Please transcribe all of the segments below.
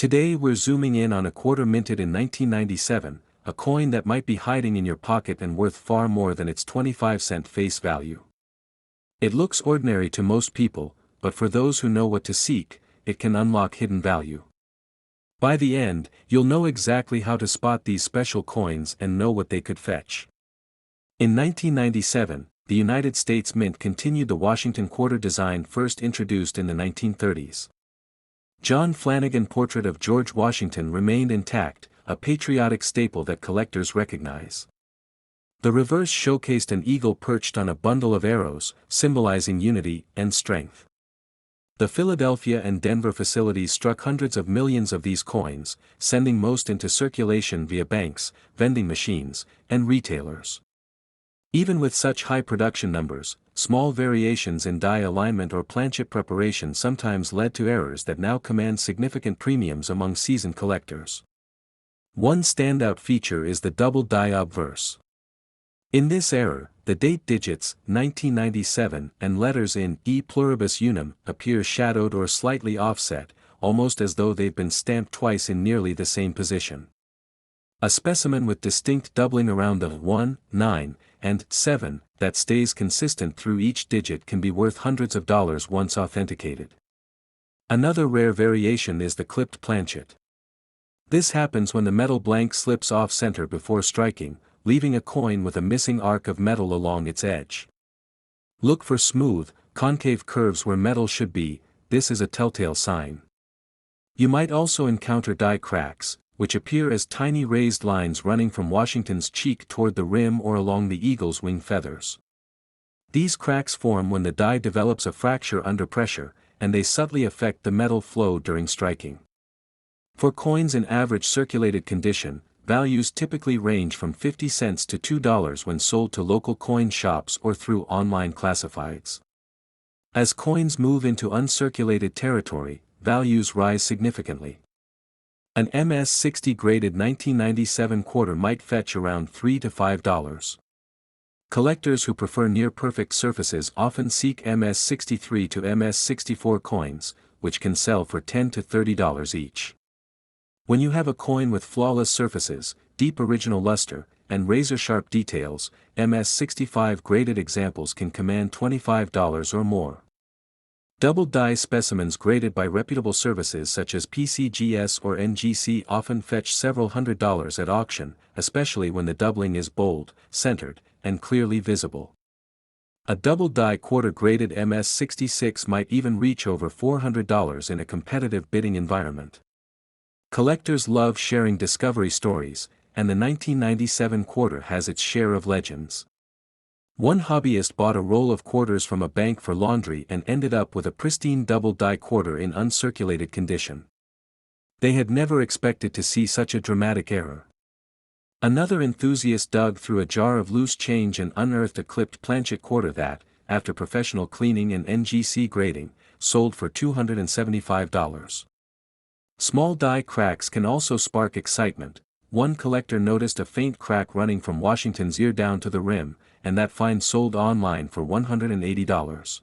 Today we're zooming in on a quarter minted in 1997, a coin that might be hiding in your pocket and worth far more than its 25-cent face value. It looks ordinary to most people, but for those who know what to seek, it can unlock hidden value. By the end, you'll know exactly how to spot these special coins and know what they could fetch. In 1997, the United States Mint continued the Washington quarter design first introduced in the 1930s. John Flanagan portrait of George Washington remained intact, a patriotic staple that collectors recognize. The reverse showcased an eagle perched on a bundle of arrows, symbolizing unity and strength. The Philadelphia and Denver facilities struck hundreds of millions of these coins, sending most into circulation via banks, vending machines, and retailers. Even with such high production numbers, small variations in die alignment or planchet preparation sometimes led to errors that now command significant premiums among seasoned collectors. One standout feature is the double die obverse. In this error, the date digits, 1997, and letters in E pluribus unum appear shadowed or slightly offset, almost as though they've been stamped twice in nearly the same position. A specimen with distinct doubling around the 1, 9, and 7 that stays consistent through each digit can be worth hundreds of dollars once authenticated. Another rare variation is the clipped planchet. This happens when the metal blank slips off center before striking, leaving a coin with a missing arc of metal along its edge. Look for smooth, concave curves where metal should be. This is a telltale sign. You might also encounter die cracks, which appear as tiny raised lines running from Washington's cheek toward the rim or along the eagle's wing feathers. These cracks form when the die develops a fracture under pressure, and they subtly affect the metal flow during striking. For coins in average circulated condition, values typically range from 50 cents to $2 when sold to local coin shops or through online classifieds. As coins move into uncirculated territory, values rise significantly. An MS-60 graded 1997 quarter might fetch around $3 to $5. Collectors who prefer near-perfect surfaces often seek MS-63 to MS-64 coins, which can sell for $10 to $30 each. When you have a coin with flawless surfaces, deep original luster, and razor-sharp details, MS-65 graded examples can command $25 or more. Double die specimens graded by reputable services such as PCGS or NGC often fetch several $100s at auction, especially when the doubling is bold, centered, and clearly visible. A double die quarter graded MS-66 might even reach over $400 in a competitive bidding environment. Collectors love sharing discovery stories, and the 1997 quarter has its share of legends. One hobbyist bought a roll of quarters from a bank for laundry and ended up with a pristine double die quarter in uncirculated condition. They had never expected to see such a dramatic error. Another enthusiast dug through a jar of loose change and unearthed a clipped planchet quarter that, after professional cleaning and NGC grading, sold for $275. Small die cracks can also spark excitement. One collector noticed a faint crack running from Washington's ear down to the rim, and that find sold online for $180.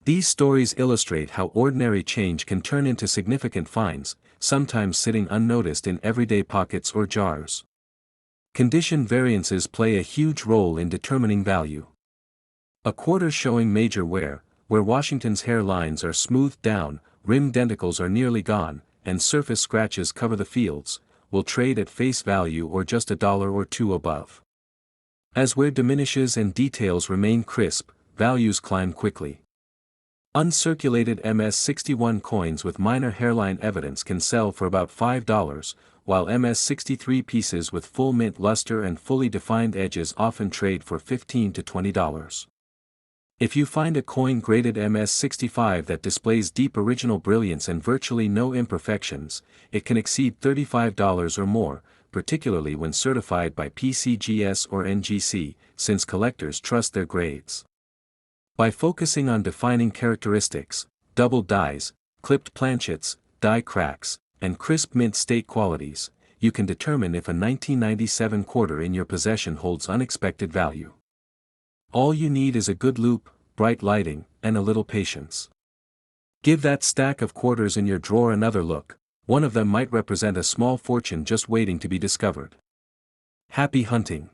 These stories illustrate how ordinary change can turn into significant finds, sometimes sitting unnoticed in everyday pockets or jars. Condition variances play a huge role in determining value. A quarter showing major wear, where Washington's hair lines are smoothed down, rim denticles are nearly gone, and surface scratches cover the fields, will trade at face value or just $1 or $2 above. As wear diminishes and details remain crisp, values climb quickly. Uncirculated MS-61 coins with minor hairline evidence can sell for about $5, while MS-63 pieces with full mint luster and fully defined edges often trade for $15 to $20. If you find a coin graded MS-65 that displays deep original brilliance and virtually no imperfections, it can exceed $35 or more, particularly when certified by PCGS or NGC, since collectors trust their grades. By focusing on defining characteristics, double dies, clipped planchets, die cracks, and crisp mint state qualities, you can determine if a 1997 quarter in your possession holds unexpected value. All you need is a good loupe, bright lighting, and a little patience. Give that stack of quarters in your drawer another look, One of them might represent a small fortune just waiting to be discovered. Happy hunting!